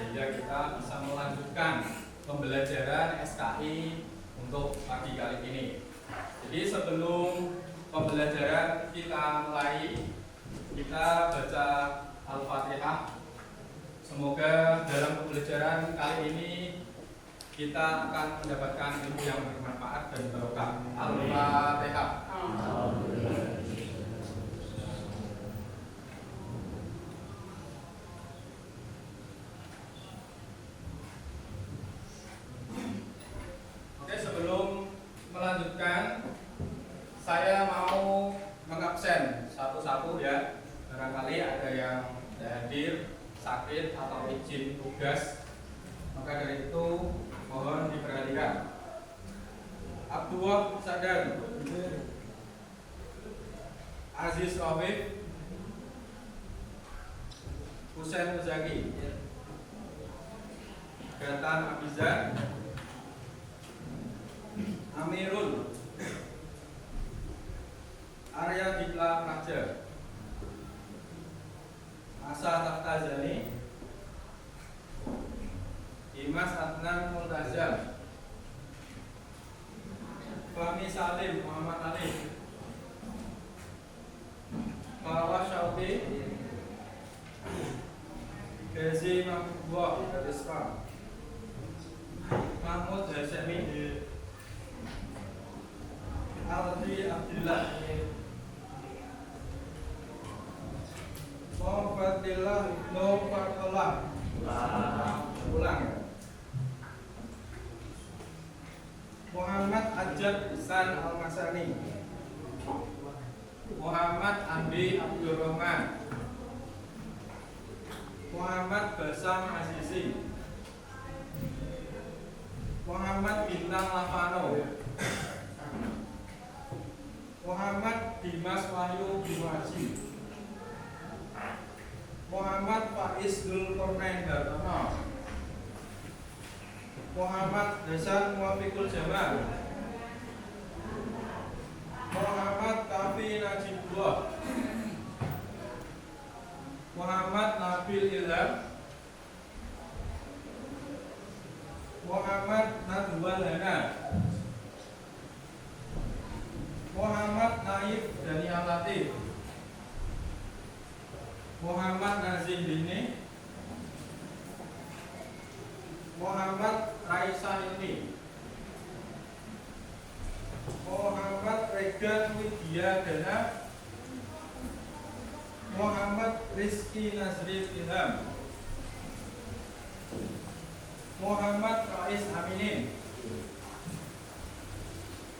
sehingga kita bisa melanjutkan pembelajaran SKI untuk pagi kali ini. Jadi sebelum pembelajaran kita mulai, kita baca Al-Fatihah. Semoga dalam pembelajaran kali ini kita akan mendapatkan ilmu yang bermanfaat dan barokah. Al-Fatihah. Oke, sebelum melanjutkan, saya mau mengabsen satu-satu ya. Barangkali ada yang tidak hadir, sakit atau izin tugas, maka dari itu mohon diperhatikan. Abdullah Sadar, Aziz Rafiq, Husain Muzaki, Gatan Abizar, Amirul, Arya Dikla Raja, Asa Taftazani, Dimas Adnan Multazam, Fahmi Salim Muhammad Ali, Marwah Syauti, Gazi Mahbubah Rizwan, Mahmud Hasyami, Aldi Abdillah, Muhammadillah Ibnu Fatullah. Ulang ya. Muhammad Ajab Ihsan Al-Masani, Muhammad Andi Abdurrahman, Muhammad Basam Azizi, Muhammad Bintang Lavano, Muhammad Dimas Wahyu Bimaji, Muhammad Faiz Dzulkarnain Hartono, Muhammad Hasan Muwafiqul Jamal, Muhammad Kafi Najibullah, Muhammad Nabil Ilham, Muhammad Nadwal Hana, Muhammad Naif Daniel Latif, Muhammad Nazim Dini, Muhammad Raisa Ilmi, Muhammad Regan Widya Dana, Muhammad Rizky Nazri Ilham, Muhammad Faiz Aminin,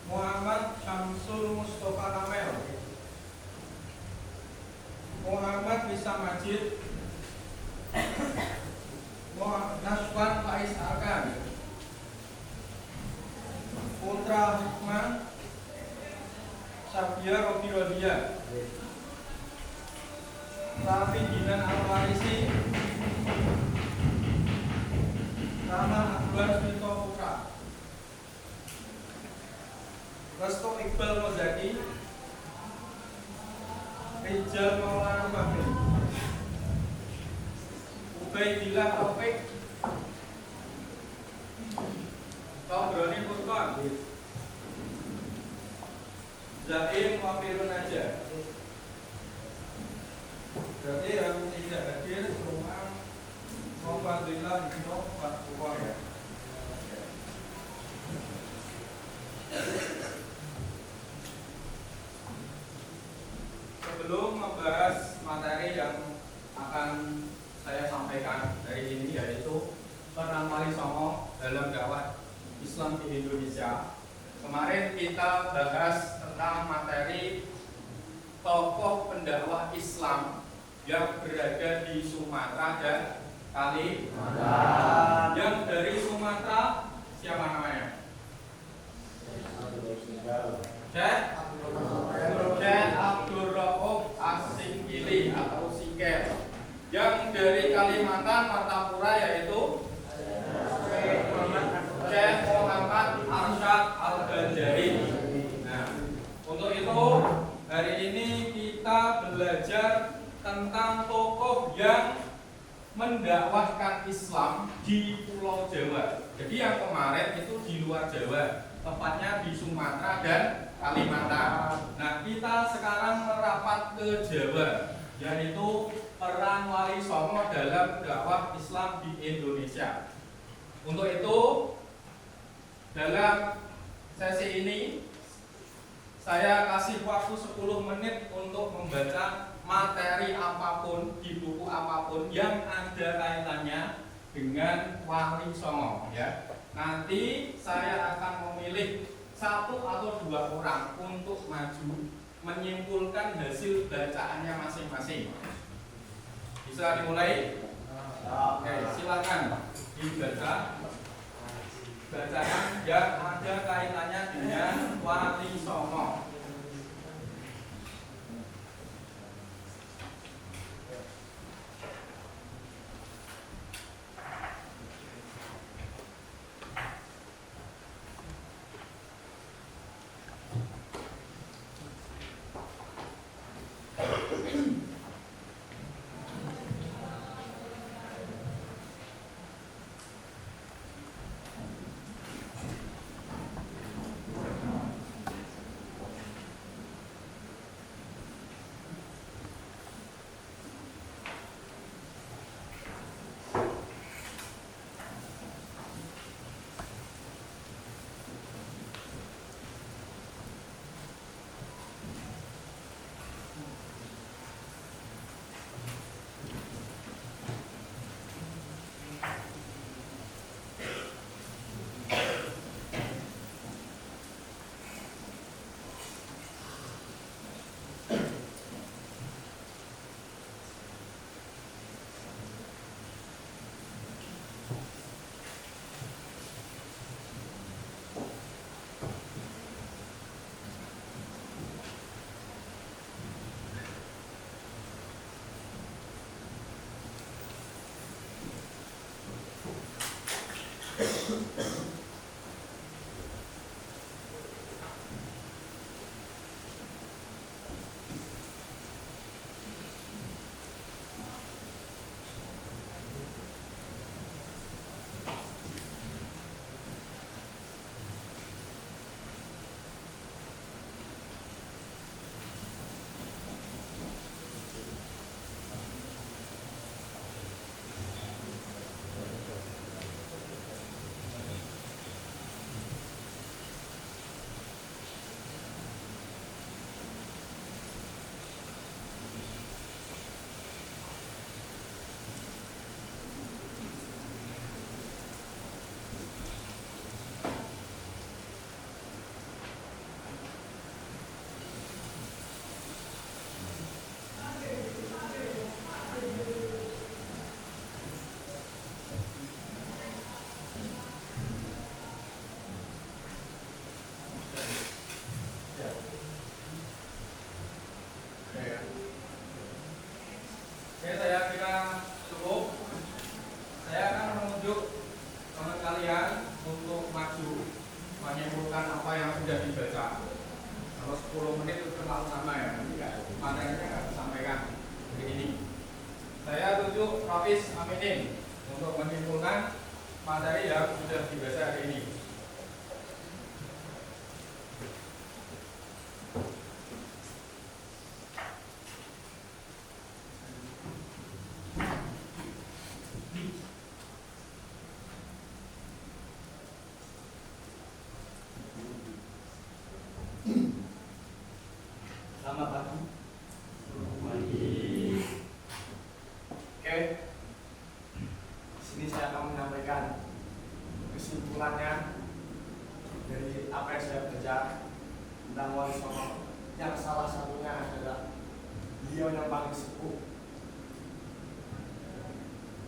Muhammad Syamsul Mustafa Kamel, Muhammad Bisa Majid, Muhammad Naswan Faiz Arkan, Putra Hikmah Sabia Robi Rodia, Rafi Dinan Al-Warisi, Rahman Akbar Smito Putra, Resto Iqbal Mozaki, Rijal Maulana Fahmi, Ubaidillah Taufik, Tabrani Furqan, Zaim Wafirun Aja. Berarti yang tidak hadir cuma Muhammadillah Ibnu Fatullah ya. Sebelum membahas materi yang akan saya sampaikan dari ini, yaitu peran Wali Songo dalam dakwah Islam di Indonesia. Kemarin kita bahas tentang materi tokoh pendakwah Islam yang berada di Sumatera dan Kalimantan. Yang dari Sumatera siapa namanya? Syekh Abdul Rauf As-Singkili atau Siker. Yang dari Kalimantan Martapura yaitu Syekh Muhammad Arsyad Al-Banjari. Nah, untuk itu hari ini kita belajar tentang tokoh yang mendakwahkan Islam di Pulau Jawa. Jadi yang kemarin itu di luar Jawa, tepatnya di Sumatera dan Kalimantan. Nah, kita sekarang merapat ke Jawa, yaitu peran Wali Songo dalam dakwah Islam di Indonesia. Untuk itu, dalam sesi ini saya kasih waktu 10 menit untuk membaca materi apapun di buku apapun yang ada kaitannya dengan Wali Songo, ya. Nanti saya akan memilih 1 atau 2 orang untuk maju menyimpulkan hasil bacaannya masing-masing. Bisa dimulai? Oke, silakan dibaca bacaan yang ada kaitannya dengan Wali Songo. Oke, saya kira cukup. Saya akan menunjuk teman kalian untuk maju menyimpulkan apa yang sudah dibaca. Kalau 10 menit itu terlalu lama ya, nanti materinya nggak disampaikan hari ini. Saya tunjuk Hafiz Aminin untuk menyimpulkan materi yang sudah dibaca hari ini. Selamat pagi. Oke. Di sini saya akan menyampaikan kesimpulannya dari apa yang saya baca tentang Wali Songo, yang salah satunya adalah beliau yang paling sepuh,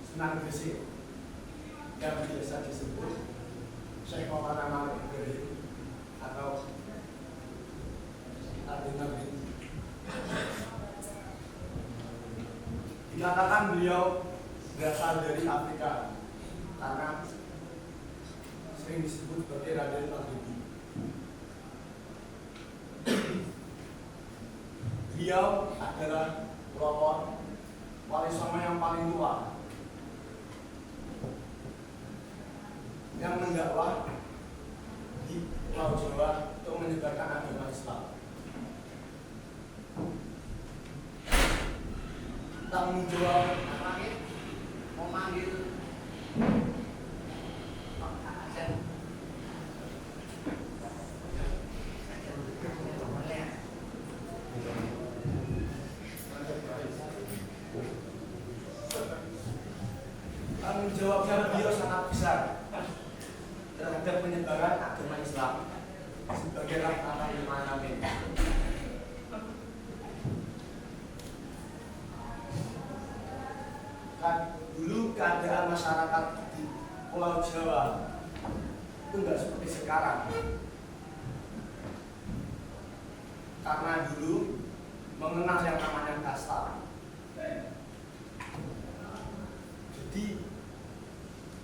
Sunan Gresik, yang biasa disebut Syekh Maulana Malik Ibrahim atau Abdul Nabi. Dikatakan beliau berasal dari Afrika karena sering disebut sebagai Raden Maghribi. Beliau adalah pelopor Wali Songo yang paling tua yang mendakwah di Pulau Jawa untuk menyebarkan agama Islam. Tanggung jawab mau manggil Pak Hasan. tanggung jawabnya beliau sangat besar terhadap penyebaran agama Islam sebagai rahmatan lil alamin. Dulu keadaan masyarakat di Pulau Jawa itu nggak seperti sekarang, karena dulu mengenal yang namanya kasta. Jadi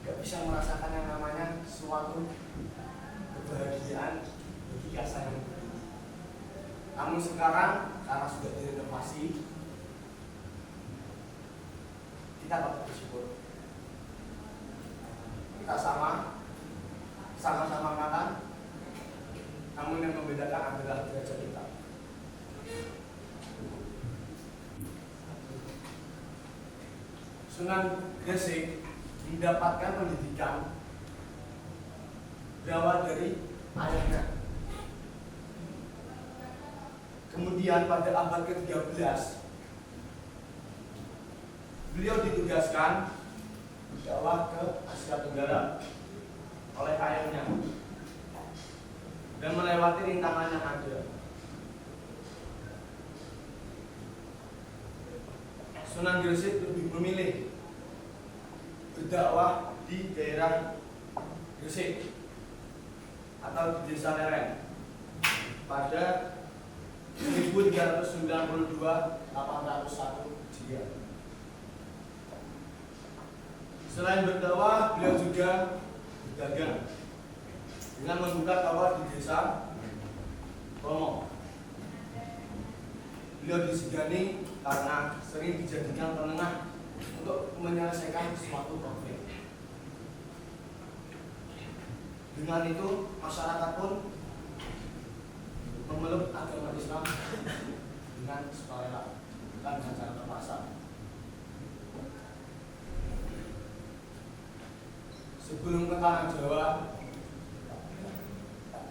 nggak bisa merasakan yang namanya suatu kebahagiaan bagi kasta yang berbeda. Namun sekarang karena sudah direnovasi, kita patut bersyukur. Kita sama-sama makan, namun yang membedakan adalah derajat kita. Sunan Gresik mendapatkan pendidikan berawal dari ayahnya. Kemudian pada abad ke-13 beliau ditugaskan dakwah ke Asia Tenggara oleh ayahnya dan melewati rintangan yang ada. Sunan Gresik lebih memilih berdakwah di daerah Gresik atau di Desa Lereng pada 1392 801 Hijriah. Selain berdakwah, beliau juga berdagang dengan membuka tower di desa Romo. Beliau disegani karena sering dijadikan penengah untuk menyelesaikan suatu konflik. Dengan itu, masyarakat pun memeluk agama Islam dengan sukarela, bukan dengan cara terpaksa. Sebelum ke tanah Jawa,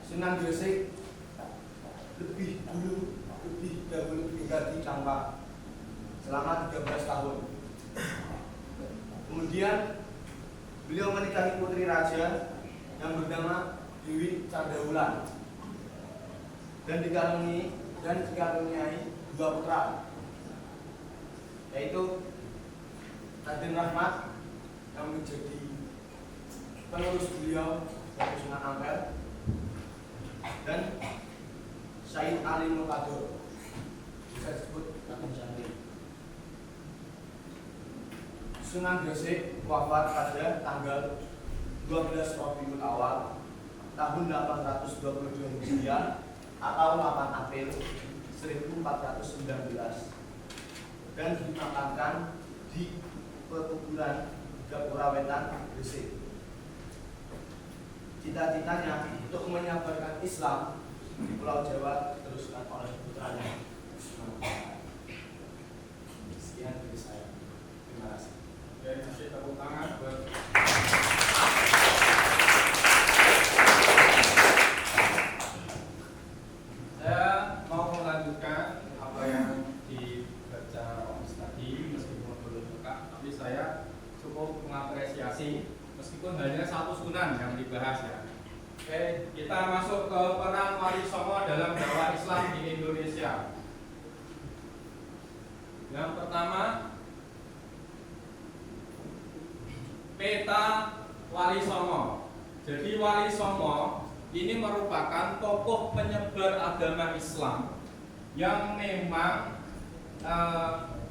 Sunan Gresik lebih dahulu tinggal di Campa selama 13 tahun. Kemudian beliau menikahi putri raja yang bernama Dewi Candrawulan dan dikaruniai dua putra, yaitu Raden Rahmat yang menjadi penerus beliau dari Sunan Ampel dan Said Ali Mulkadur, bisa disebut Raden Syahrir. Sunan Gresik wafat pada tanggal 12 Rabiul Awal tahun 822 Hijriah atau 8 April 1419 dan dimakamkan di pekuburan Gapura Wetan, Gresik. Cita-citanya untuk menyebarkan Islam di Pulau Jawa diteruskan oleh putranya. Sekian dari saya. Terima kasih. Jadi kasih tepuk tangan buat saya mau melanjutkan apa yang dibaca Om tadi, meskipun belum buka, tapi saya cukup mengapresiasi meskipun hanya satu sunan yang dibahas ya. Oke, kita masuk ke peran Wali Songo dalam dakwah Islam di Indonesia. Yang pertama, peta Wali Songo. Jadi Wali Songo ini merupakan tokoh penyebar agama Islam yang memang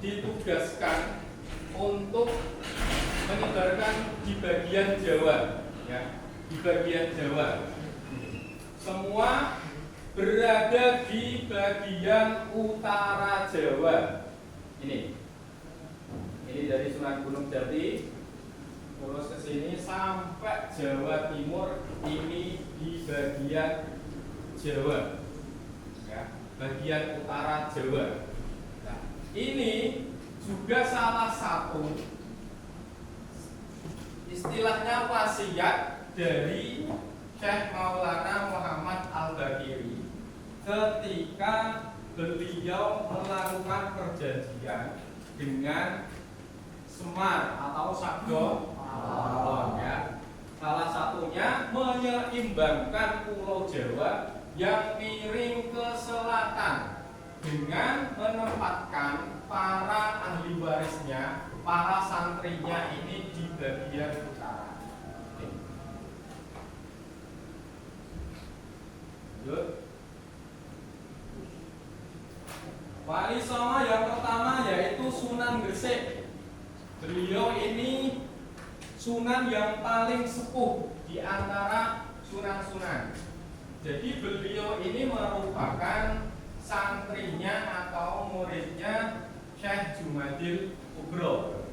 ditugaskan untuk menyebarkan di bagian Jawa, ya, di bagian Jawa. Semua berada di bagian utara Jawa. Ini dari Sunan Gunung Jati lurus ke sini sampai Jawa Timur, ini di bagian Jawa, ya, bagian utara Jawa. Nah, ini juga salah satu istilahnya wasiat dari Syekh Maulana Muhammad Al-Baqiri ketika beliau melakukan perjanjian dengan Semar atau Sagong Alon, ya. Salah satunya menyeimbangkan Pulau Jawa yang miring ke selatan dengan menempatkan para ahli warisnya, para santrinya ini di bagian utara. Lanjut. Wali Songo yang pertama yaitu Sunan Gresik. Beliau ini sunan yang paling sepuh di antara sunan-sunan. Jadi beliau ini merupakan santrinya atau muridnya Syekh Jumadil Kubro.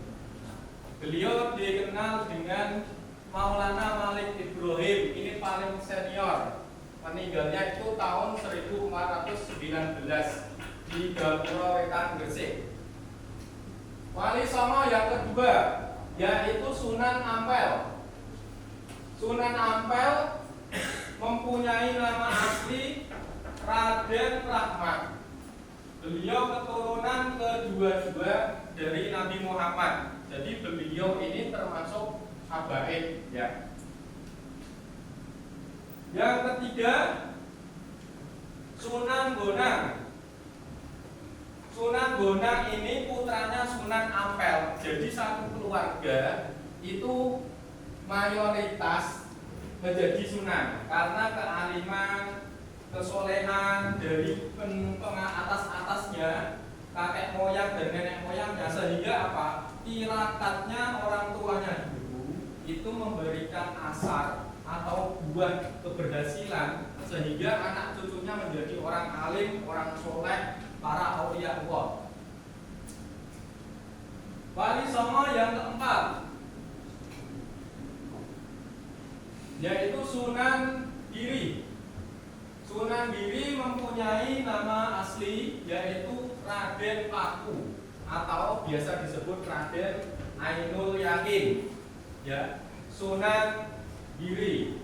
Beliau dikenal dengan Maulana Malik Ibrahim, ini paling senior. Meninggalnya itu tahun 1419 di Gapura Wetan Gresik. Wali Songo yang kedua yaitu Sunan Ampel. Sunan Ampel mempunyai nama asli Raden Rahmat. Beliau keturunan kedua-dua dari Nabi Muhammad. Jadi beliau ini termasuk habaib, ya. Yang ketiga Sunan Bonang. Sunan Bonang ini putranya Sunan Ampel. Jadi satu keluarga itu mayoritas menjadi sunan karena kealiman, kesolehan dari atas-atasnya, kakek moyang dan nenek moyangnya, sehingga apa? Tirakatnya orang tuanya dulu itu memberikan asar atau buah keberhasilan sehingga anak cucunya menjadi orang alim, orang soleh, para aulia Allah. Wali Songo yang keempat yaitu Sunan Giri. Sunan Giri mempunyai nama asli yaitu Raden Paku atau biasa disebut Raden Ainul Yakin, ya. Sunan Giri.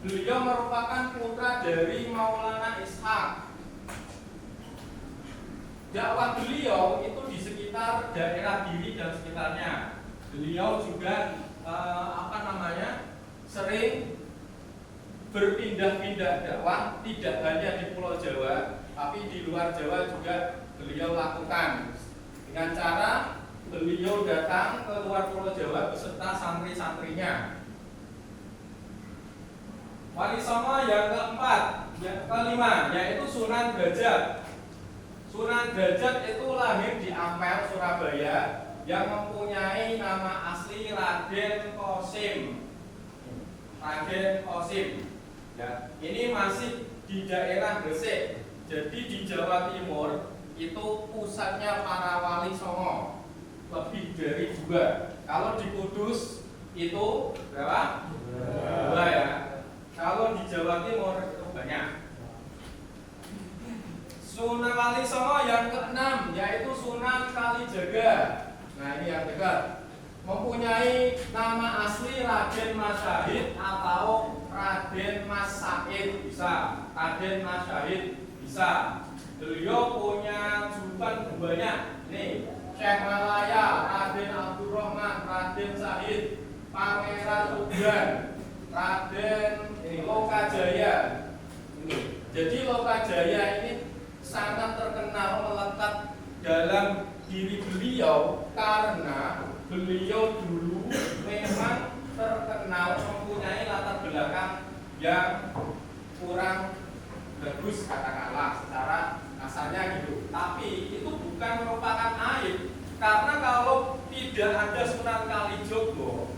Beliau merupakan putra dari Maulana Ishaq. Dakwah beliau itu di sekitar daerah Giri dan sekitarnya. Beliau juga sering berpindah-pindah dakwah, tidak hanya di Pulau Jawa, tapi di luar Jawa juga beliau lakukan. Dengan cara beliau datang ke luar Pulau Jawa beserta santri-santrinya. Wali Songo yang kelima yaitu Sunan Derajat. Sunan Derajat itu lahir di Ampel, Surabaya, yang mempunyai nama asli Raden Qasim. Raden Qasim. Ya, ini masih di daerah Gresik. Jadi di Jawa Timur itu pusatnya para wali Songo. Lebih dari 2. Kalau di Kudus itu berapa? 2, ya. Kalau di Jawa Timur itu banyak. Sunan Wali Songo yang ke-6 yaitu Sunan Kalijaga. Nah, ini yang dekat. Mempunyai nama asli Raden Mas Syahid atau Raden Mas Said, bisa. Raden Mas Syahid, bisa. Beliau punya julukan banyak. Nih, Syekh Malaya, Raden Abdurrahman, Raden Syahid, Pangeran Tuban, Raden Lokajaya. Jadi Lokajaya ini sangat terkenal melekat dalam diri beliau karena beliau dulu memang terkenal mempunyai latar belakang yang kurang bagus, katakanlah secara kasarnya gitu. Tapi itu bukan merupakan aib, karena kalau tidak ada Sunan Kalijogo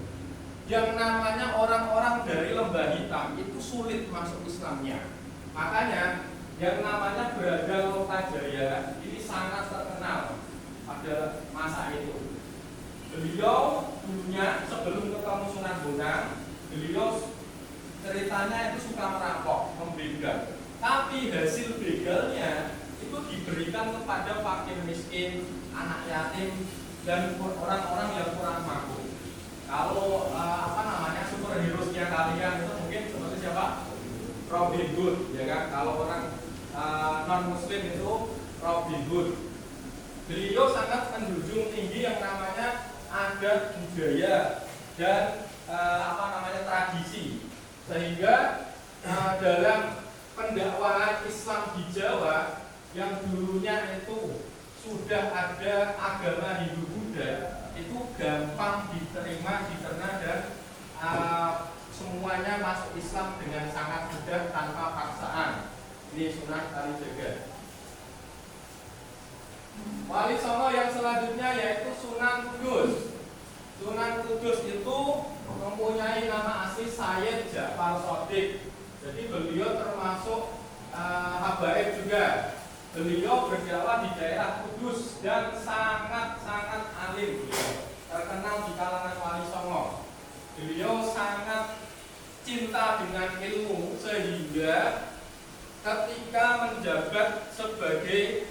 yang namanya orang-orang dari Lembah Hitam itu sulit masuk Islamnya. Makanya yang namanya Braga Lokajaya ini sangat terkenal pada masa itu. Beliau dulunya sebelum ketemu Sunan Bonang, beliau ceritanya itu suka merampok, membegal. Tapi hasil begalnya itu diberikan kepada fakir miskin, anak yatim, dan orang-orang yang kurang mampu. Kalau superhero-nya kalian itu mungkin seperti siapa? Robin Hood, ya kan? Kalau orang non Muslim itu Robin Hood. Beliau sangat menjunjung tinggi yang namanya adat budaya dan tradisi, sehingga dalam pendakwahan Islam di Jawa yang dulunya itu sudah ada agama Hindu Buddha, itu gampang diterima, dicerna, dan semuanya masuk Islam dengan sangat mudah tanpa paksaan. Ini Sunan Kalijaga. Wali Songo yang selanjutnya yaitu Sunan Kudus. Sunan Kudus itu mempunyai nama asli Sayyid Ja'far Shadiq. Jadi beliau termasuk habaib juga. Beliau berdakwah di daerah Kudus dan sangat alim. Terkenal di kalangan Wali Songo. Beliau sangat cinta dengan ilmu sehingga ketika menjabat sebagai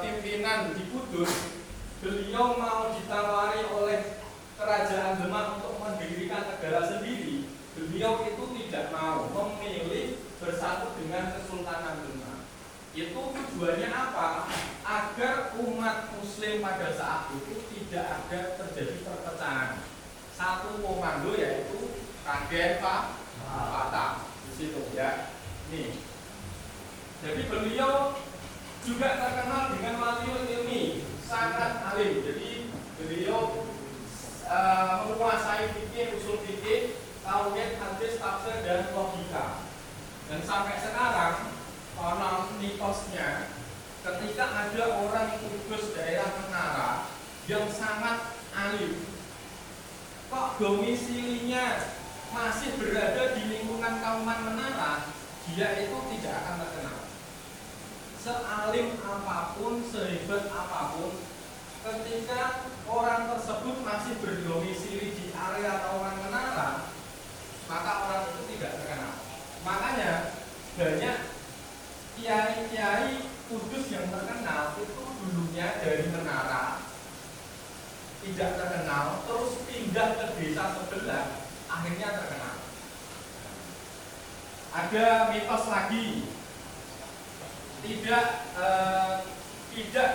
pimpinan di Kudus, beliau mau ditawari oleh kerajaan Demak untuk mendirikan negara sendiri. Beliau itu tidak mau, memilih bersatu dengan Kesultanan Demak. Itu tujuannya apa? Agar umat Muslim pada saat itu tidak ada terjadi perpecahan. Satu komando yaitu Raden Fatah di situ ya. Nih. Jadi beliau juga terkenal dengan waliul ilmi, sangat alim. Jadi beliau menguasai fikih, usul fikih, tauhid, hadis, tafsir, dan logika. Dan sampai sekarang konon mitosnya, ketika ada orang Kudus daerah Menara yang sangat alim, kok domisilinya masih berada di lingkungan Kauman Menara, dia itu tidak akan terkenal. Sealim apapun, sehebat apapun, ketika orang tersebut masih berdomisili di area Kauman Menara, maka orang itu tidak terkenal. Makanya banyak kiai-kiai Kudus yang terkenal itu dulunya dari Menara, tidak terkenal, terus pindah ke desa sebelah, akhirnya terkenal. Ada mitos lagi, tidak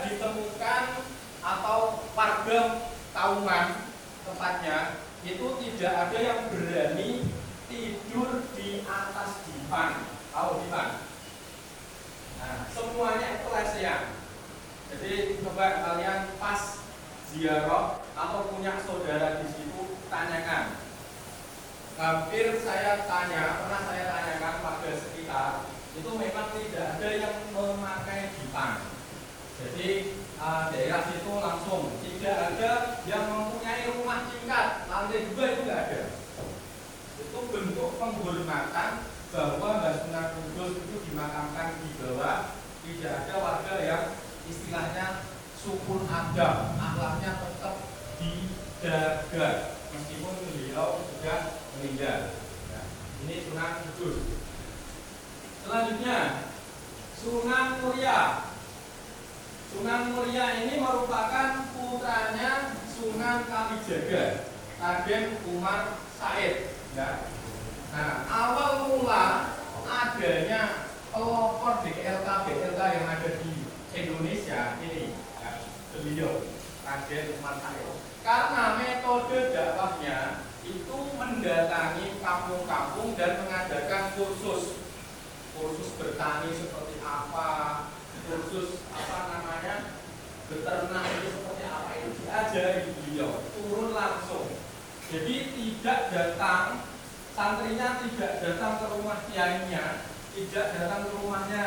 ditemukan atau warga Kauman tepatnya itu tidak ada yang berani tidur di atas dipan. Tahu dipan? Nah, semuanya itu lesehan. Jadi coba kalian pas ziarah atau punya saudara di situ, tanyakan. Hampir saya tanyakan pada sekitar, itu memang tidak ada yang memakai dipan. Jadi daerah situ langsung tidak ada yang mempunyai rumah tingkat, lantai 2 itu tidak ada. Itu bentuk penghormatan bahwa Mbah Sunan Kudus itu dimakamkan di bawah. Tidak ada warga yang istilahnya sukun adab, akhlaknya tetap dijaga meskipun beliau sudah meninggal. Nah, ini Sunan Kudus. Selanjutnya Sunan Muria. Sunan Muria ini merupakan putranya Sunan Kalijaga, Raden Umar Said. Ya. Nah, awal mula adanya pelopor BLK yang ada di Indonesia ini, ya, beliau Raden Umar Said. Karena metode dakwahnya itu mendatangi kampung-kampung dan mengadakan kursus bertani seperti apa, kursus beternak itu seperti apa, itu diajari beliau turun langsung. Jadi tidak datang, santrinya tidak datang ke rumah kiainya, tidak datang ke rumahnya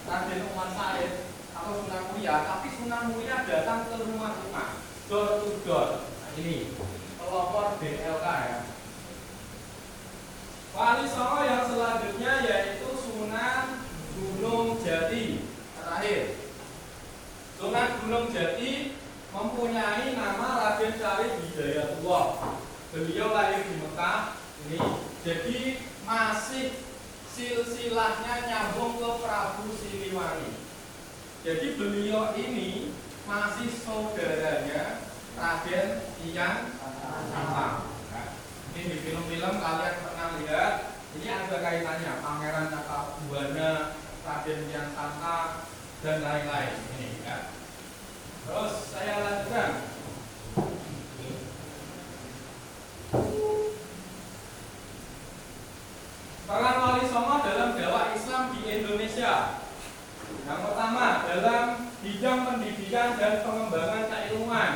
Raden Umar Said atau Sunan Muria, tapi Sunan Muria datang ke rumah-rumah, door to door. Nah, ini pelopor BLK ya. Wali Songo yang selanjutnya yaitu Sunan Gunung Jati. Terakhir, Sunan Gunung Jati mempunyai nama Raden Syarif Hidayatullah. Beliau lahir di Mekah ini, jadi masih silsilahnya nyambung ke Prabu Siliwangi. Jadi beliau ini masih saudaranya Raden Kian Santang. Nah, ini di film-film kalian pernah lihat, ini ada kaitannya Pangeran Cakabwana, Raden Kian Santang dan lain-lain ini ya. Terus saya lanjutkan. Peran Wali Songo dalam dakwah Islam di Indonesia. Yang pertama dalam bidang pendidikan dan pengembangan keilmuan.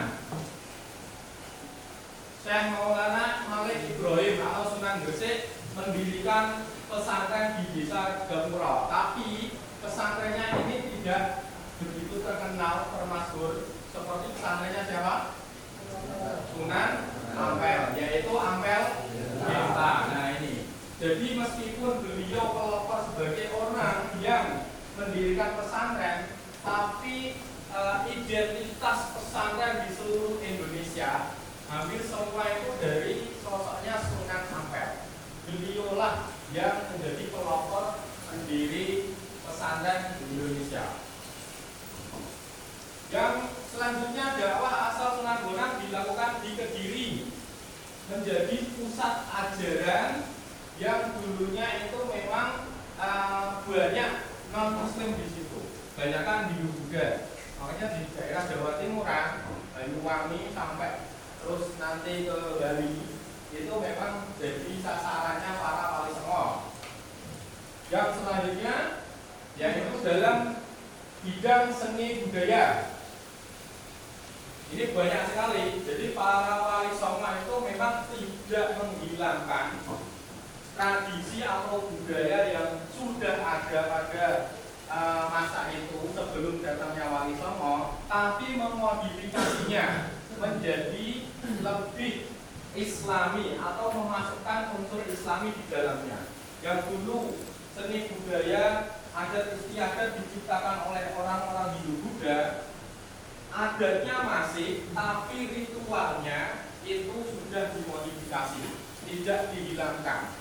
Syekh Maulana Malik Ibrahim atau Sunan Gresik mendirikan pesantren di desa Gapura. Tapi pesantrennya ini tidak begitu terkenal termasyhur seperti pesantrennya siapa? Sunan Ampel, yaitu Ampel Desa. Nah ini. Jadi meskipun beliau pelopor sebagai orang yang mendirikan pesantren, tapi identitas pesantren di seluruh Indonesia hampir semua itu dari sosoknya Sunan Ampel. Beliaulah yang menjadi pelopor pendiri pesantren di Indonesia. Yang selanjutnya dakwah asal Sunan Bonang dilakukan di Kediri, menjadi pusat ajaran yang dulunya itu memang banyak non muslim di situ, banyakkan Hindu Buddha. Makanya di daerah Jawa Timuran, Banyuwangi sampai terus nanti ke Bali itu memang jadi sasarannya para Wali Songo. Yang selanjutnya yaitu dalam bidang seni budaya. Ini banyak sekali. Jadi para Wali Songo itu memang tidak menghilangkan tradisi atau budaya yang sudah ada pada masa itu sebelum datangnya Wali Songo, tapi memodifikasinya menjadi lebih Islami atau memasukkan unsur Islami di dalamnya. Yang dulu seni budaya adat istiadat diciptakan oleh orang-orang Hindu Buddha, adatnya masih, tapi ritualnya itu sudah dimodifikasi, tidak dihilangkan.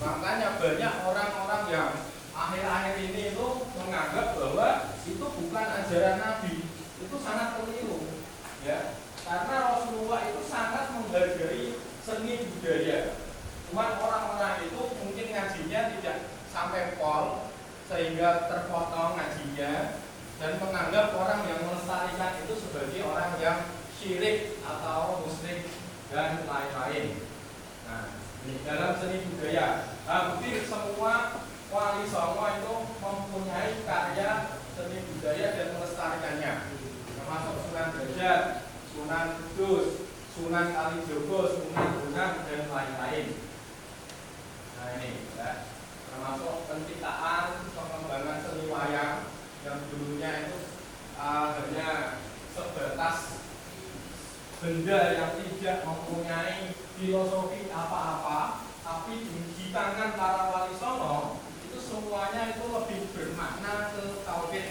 Makanya banyak orang-orang yang akhir-akhir ini itu menganggap bahwa itu bukan ajaran Nabi, itu sangat keliru, ya. Karena Rasulullah itu sangat menghargai seni budaya. Cuma orang-orang itu mungkin ngajinya tidak sampai pol, sehingga terpotong ngajinya dan menganggap orang yang melestarikan itu sebagai orang yang syirik atau musyrik dan lain-lain. Nah, dalam seni budaya, hampir semua Wali Songo itu mempunyai karya seni budaya dan melestarikannya, termasuk Sunan Derajat, Sunan Kudus, Sunan Kalijogo, Sunan Bonang dan lain-lain. Nah ini ya, termasuk penciptaan pengembangan seni wayang yang dulunya itu hanya sebatas benda yang tidak mempunyai filosofi apa-apa, tapi di tangan para Wali Songo itu semuanya itu lebih bermakna ke tauhid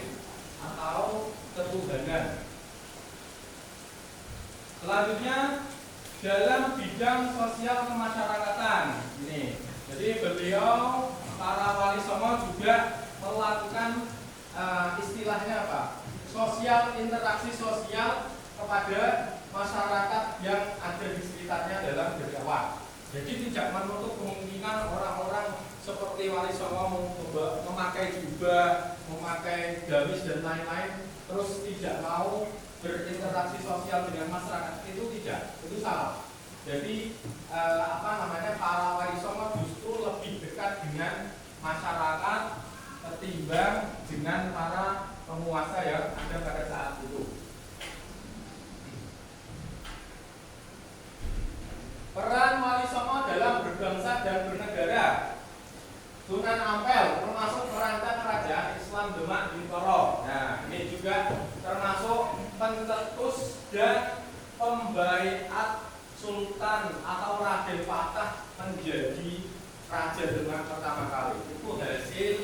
atau ketuhanan. Selanjutnya dalam bidang sosial kemasyarakatan ini, jadi beliau para Wali Songo juga melakukan istilahnya apa? Sosial, interaksi sosial kepada masyarakat yang ada di sekitarnya dalam berdakwah. Jadi tidak menutup kemungkinan orang-orang seperti Wali Songo memakai jubah, memakai gamis dan lain-lain, terus tidak mau berinteraksi sosial dengan masyarakat, itu tidak, itu salah. Jadi para Wali Songo justru lebih dekat dengan masyarakat ketimbang dengan para penguasa yang ada pada saat itu. Peran Wali Songo dalam berbangsa dan bernegara. Sunan Ampel termasuk perancang kerajaan Islam Demak Bintoro. Nah, ini juga termasuk pencetus dan pembaiat Sultan atau Raden Patah menjadi Raja Demak pertama kali. Itu hasil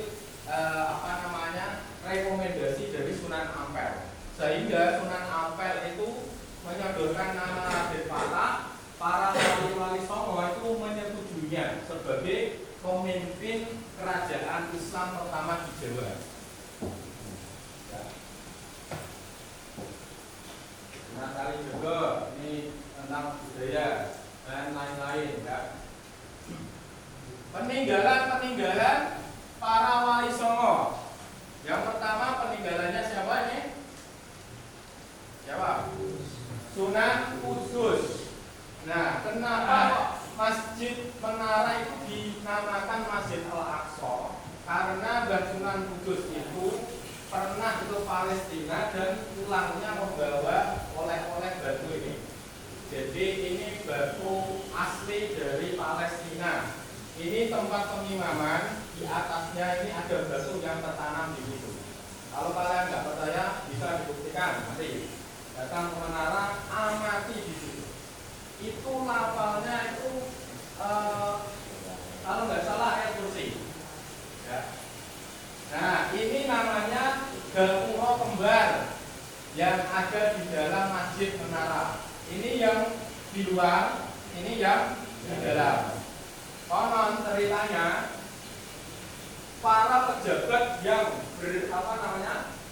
rekomendasi dari Sunan Ampel. Sehingga Sunan Ampel itu para wali-wali Songo itu menyetujuinya sebagai pemimpin kerajaan Islam pertama di Jawa. Ya. Nah, kali juga ini tentang budaya dan lain-lain ya. Peninggalan para wali Songo. Yang pertama peninggalannya siapa ini? Siapa? Sunan Kudus. Nah, kenapa Masjid Menara itu dinamakan Masjid Al-Aqsa? Karena Mbah Sunan Kudus itu pernah ke Palestina dan pulangnya membawa oleh-oleh batu ini. Jadi ini batu asli dari Palestina. Ini tempat pengimaman, di atasnya ini ada batu yang tertanam di situ. Kalau kalian nggak percaya, bisa dibuktikan nanti. Datang ke menara, amati di situ. Itu lafalnya itu kalau nggak salah ayat kursi. Ya. Nah, ini namanya gapura kembar yang ada di dalam masjid menara. Ini yang di luar, ini yang di dalam. Konon ceritanya para pejabat yang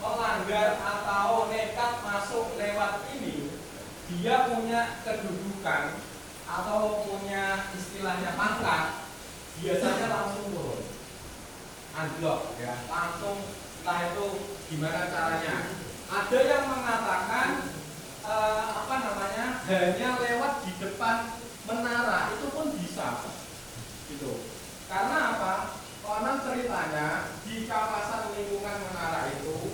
melanggar atau nekat masuk lewat ini, dia punya kedudukan atau punya istilahnya pangkat, biasanya langsung turun, anjlok ya, langsung entah itu gimana caranya. Ada yang mengatakan hanya lewat di depan menara itu pun bisa. Gitu. Karena apa? Konon ceritanya di kawasan lingkungan menara itu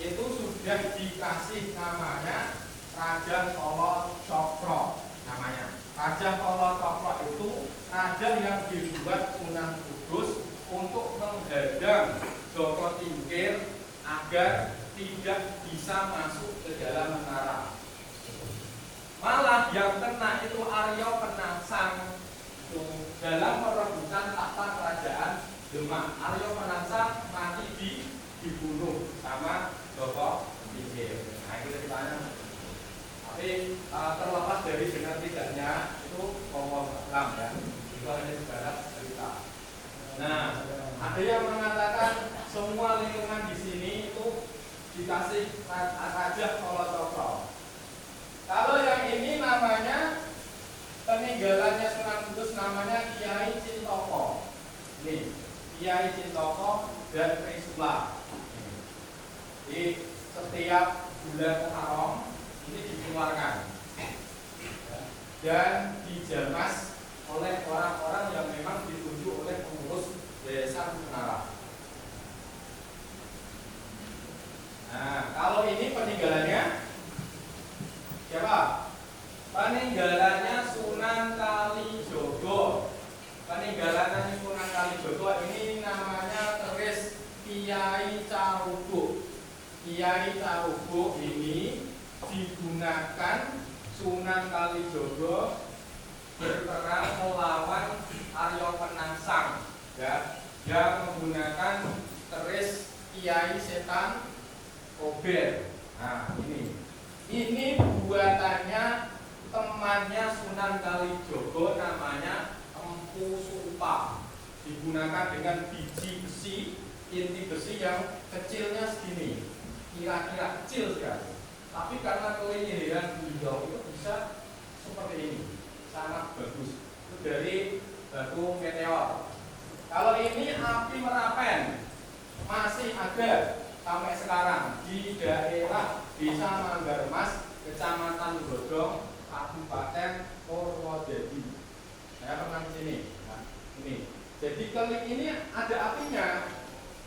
sudah dikasih namanya Raja Solo Cokro namanya. Raja Solo Cokro itu raja yang dibuat Sunan Kudus untuk menghadang Joko Tingkir agar tidak bisa masuk ke dalam menara. Malah yang kena itu Arya Penangsang dalam perebutan tahta kerajaan Demak. Arya Penangsang mati dibunuh sama Joko Tingkir. Nah itu ceritanya. Tapi terlepas dari benar tidaknya itu Allah alam ya. Itu hanya sebatas cerita. Nah, ada yang mengatakan semua lingkungan di sini itu dikasih Raja Solo Cokro. Kalau yang ini namanya peninggalannya Sunan Kudus namanya Kiai Cintoko. Nih, Kiai Cintoko dan Trisula. Di setiap bulan Muharram ini dikeluarkan dan dijamas oleh orang-orang yang memang ditunjuk oleh pengurus Yayasan Menara. Nah, kalau ini peninggalannya siapa? Peninggalannya Sunan Kalijogo. Peninggalannya Sunan Kalijogo ini namanya keris Kiai Carubuk. Kiai Carubuk ini digunakan Sunan Kalijogo berperang melawan Arya Penangsang ya, yang menggunakan keris Kiai Setan Kober. Nah ini buatannya temannya Sunan Kalijogo namanya Empu Supa. Digunakan dengan biji besi, inti besi yang kecilnya segini, kira-kira kecil sekali. Tapi karena kelinyiran beliau itu bisa seperti ini, sangat bagus. Itu dari batu meteor. Kalau ini api Merapen masih ada sampai sekarang di daerah Desa Manggarmas, Kecamatan Godong, Kabupaten Purwodadi. Saya pernah di sini. Nah, ini. Jadi keling ini ada apinya.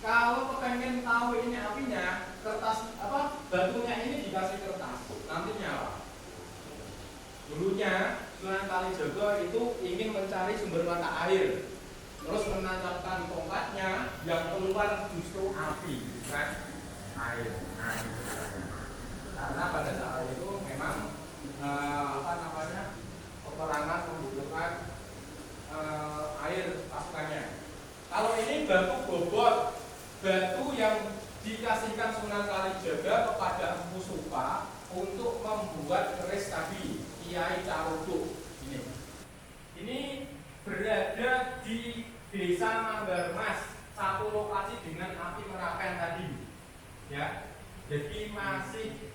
Kalau kepengen tahu ini apinya, kertas batunya ini dikasih kertas. Nanti nyala. Dulunya Sunan Kalijogo itu ingin mencari sumber mata air, terus menancapkan tongkatnya, yang keluar justru api, bukan air. Karena pada saat itu memang peperangan membutuhkan air pasukannya. Kalau ini batu bobot, batu yang dikasihkan Sunan Kalijaga kepada Empu Supa untuk membuat keris tadi Kiai Carubuk Desa Manggarmas, satu lokasi dengan api Merapen tadi. Ya, jadi masih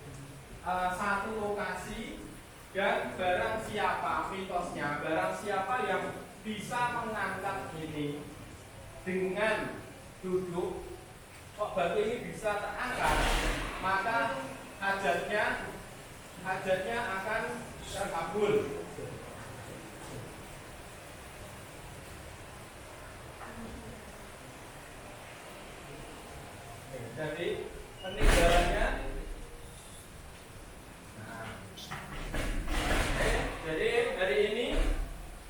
satu lokasi dan barang siapa mitosnya, barang siapa yang bisa mengangkat ini dengan duduk, kok batu ini bisa terangkat, maka hajatnya akan terkabul. Jadi peninggalannya, jadi dari ini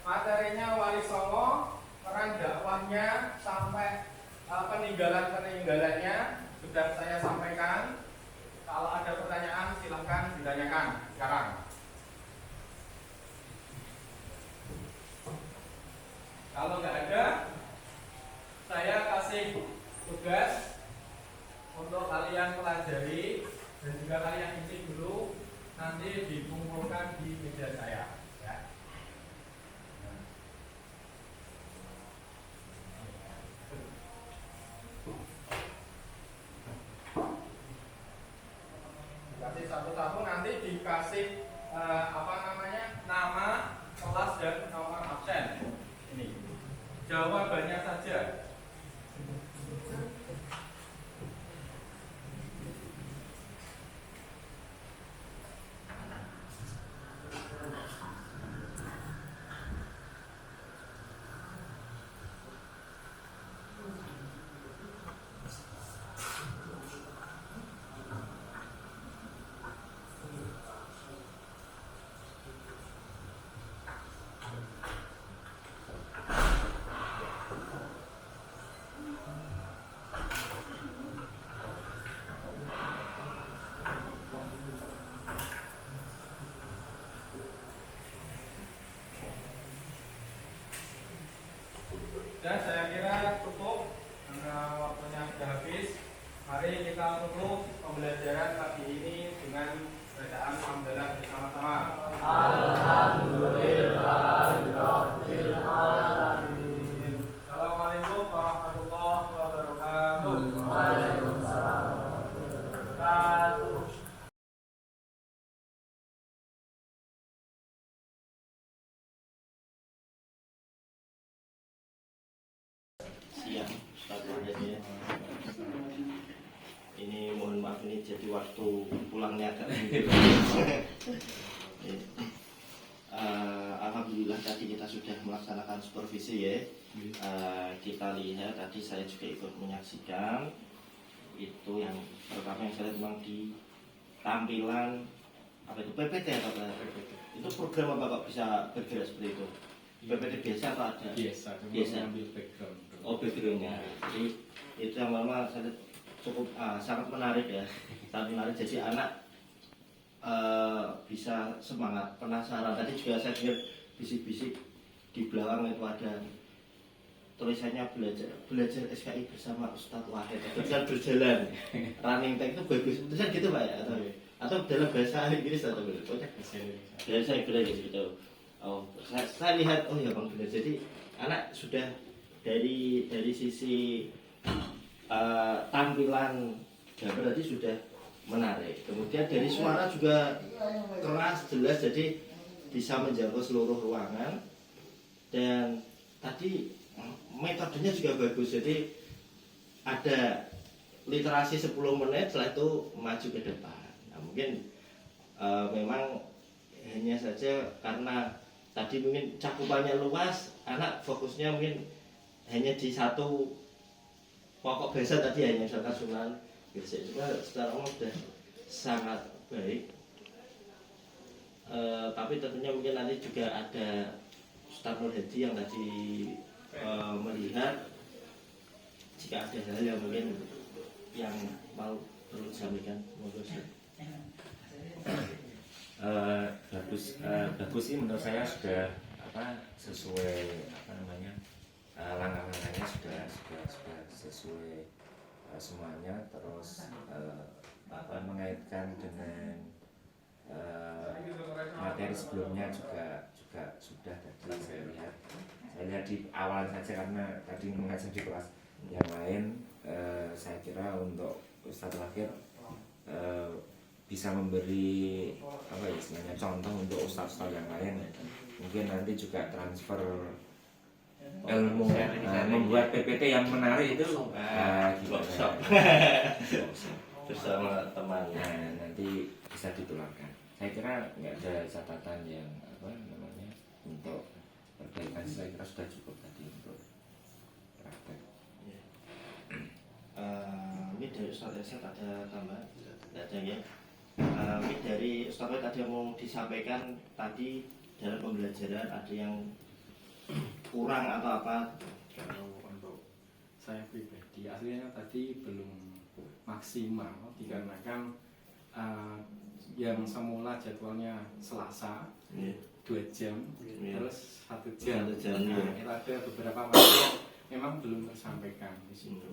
materinya Wali Songo, peran dakwahnya sampai peninggalan-peninggalannya sudah saya sampaikan. Kalau ada pertanyaan silahkan ditanyakan sekarang. Kalau nggak ada, saya kasih tugas untuk kalian pelajari dan juga kalian isi dulu, nanti dikumpulkan di meja saya. Ya. Dikasih satu-satu, nanti dikasih nama, kelas dan nomor absen. Ini jawabannya saja. Dan saya kira cukup karena waktunya sudah habis. Mari kita tutup pembelajaran pagi ini dengan bacaan hamdalah bersama-sama. Alhamdulillahirabbil alamin. Assalamualaikum warahmatullahi wabarakatuh. Waalaikumsalam warahmatullahi wabarakatuh. Siap, Ustaz Wahyudi. Ini mohon maaf, ini jadi waktu pulangnya agak minggu. Alhamdulillah tadi kita sudah melaksanakan supervisi ya. Kita lihat tadi saya juga ikut menyaksikan. Itu yang pertama yang saya lihat memang di tampilan apa itu PPT atau apa? Itu program apa Pak bisa bergerak seperti itu? PPT biasa atau ada? Biasa. Ambil background. Oh, backgroundnya. Jadi itu yang lama saya lihat cukup sangat menarik ya, sangat menarik. Jadi anak bisa semangat, penasaran. Tadi juga saya dengar bisik-bisik di belakang itu ada tulisannya belajar SKI bersama Ustadz Wahid. Itu kan berjalan running tag itu bagus. Tulisan gitu Pak ya? Atau dalam bahasa Inggris atau bahasa Inggris gitu. Oh, saya lihat oh ya Bang benar. Jadi anak sudah dari sisi tampilan gambar tadi sudah menarik. Kemudian dari suara juga keras jelas, jadi bisa menjangkau seluruh ruangan. Dan tadi metodenya juga bagus. Jadi ada literasi 10 menit, setelah itu maju ke depan. Nah, mungkin memang hanya saja karena tadi mungkin cakupannya luas, anak fokusnya mungkin hanya di satu pokok bahasa tadi, hanya misalkan Sunan Gresik. Cuma secara umum sudah sangat baik. Tapi tentunya mungkin nanti juga ada Ustaz Nur Hadi yang tadi melihat jika ada hal yang mungkin yang mau perlu disampaikan. Bagus sih menurut saya, sudah sesuai langkah-langkahnya sudah sesuai semuanya. Terus mengaitkan dengan materi sebelumnya juga sudah tadi saya lihat hanya di awal saja karena tadi mengajar di kelas yang lain. Saya kira untuk Ustadz Wakil bisa memberi apa ya istilahnya contoh untuk ustadz-ustadz yang lain, mungkin nanti juga transfer ilmu, membuat PPT yang menarik itu workshop bersama teman. Nah, nanti bisa ditularkan. Saya kira nggak ada catatan yang apa namanya untuk perbaikan, saya kira sudah cukup tadi untuk praktek. Ini dari Ustadz Esat ada tambahan? Tidak ada ya. Ini dari Ustadz Esat ada yang mau disampaikan tadi dalam pembelajaran, ada yang kurang atau apa? Kalau untuk saya pribadi, aslinya tadi belum maksimal dikarenakan yang semula jadwalnya Selasa 2 jam, terus 1 jam. 1 jam, Nah, itu ada beberapa materi memang belum tersampaikan di situ.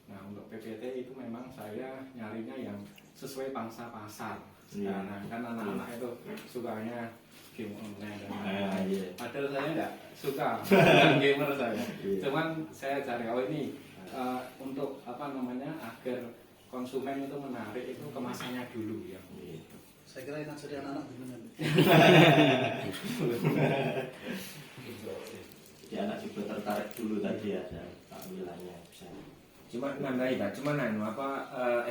Nah, untuk PPT itu memang saya nyarinya yang sesuai pangsa pasar. Nah, kan anak-anak itu sukanya game online dan lain-lain. Padahal saya enggak suka, bukan gamer saya. Cuman saya cari ini untuk apa namanya agar konsumen itu menarik, itu kemasannya dulu ya. Saya kira enak jadi anak-anak gimana? Jadi anak juga tertarik dulu tadi ada tampilannya bisa. Cuma nambahin Pak, cuma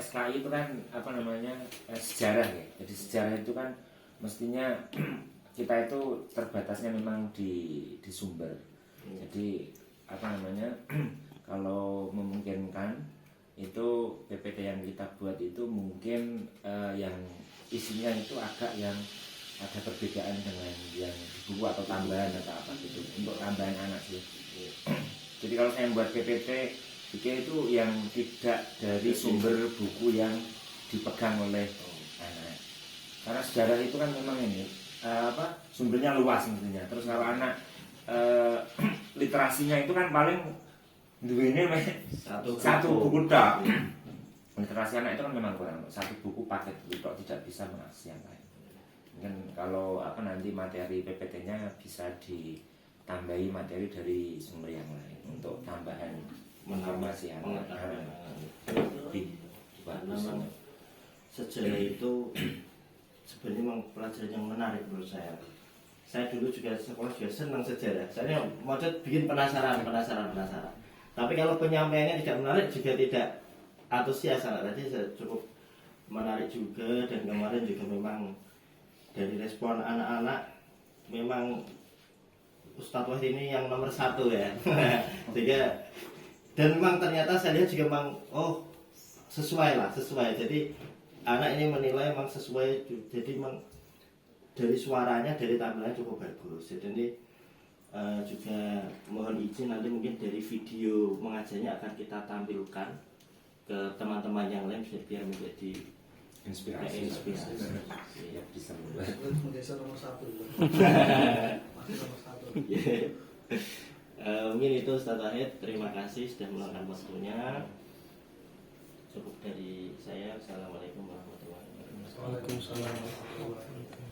SKI itu kan apa namanya sejarah ya. Jadi sejarah itu kan mestinya kita itu terbatasnya memang di sumber. Jadi apa namanya kalau memungkinkan itu PPT yang kita buat itu mungkin yang isinya itu agak yang ada perbedaan dengan yang di buku atau tambahan atau apa gitu untuk tambahan anak sih. Jadi kalau saya buat PPT itu yang tidak dari sumber buku yang dipegang oleh anak. Karena sejarah itu kan memang ini sumbernya luas tentunya. Terus kalau anak literasinya itu kan paling duitnya satu buku tok. Literasi anak itu kan memang kurang. Satu buku paket buku tok tidak bisa mengakses yang lain. Mungkin kalau nanti materi PPT-nya bisa ditambahi materi dari sumber yang lain untuk tambahan informasi yang lebih bagus. Sejarah itu sebenarnya memang pelajaran yang menarik menurut saya. Saya dulu juga sekolah juga senang sejarah. Saya mau bikin penasaran. Tapi kalau penyampaiannya tidak menarik juga tidak antusias. Tadi cukup menarik juga, dan kemarin juga memang dari respon anak-anak memang Ustadz Wahid ini yang nomor 1 ya. Sehingga dan memang ternyata saya lihat juga memang sesuai. Jadi anak ini menilai memang sesuai. Jadi memang dari suaranya, dari tampilannya cukup bagus. Jadi ini juga mohon izin nanti mungkin dari video mengajarnya akan kita tampilkan ke teman-teman yang lain biar menjadi inspirasi. Ya, bisa membuat. Menggeser nomor 1. Masih nomor 1. Mungkin itu Ustadz Wahid, terima kasih sudah meluangkan waktunya. Cukup dari saya. Assalamualaikum warahmatullahi wabarakatuh. Waalaikumsalam warahmatullahi wabarakatuh.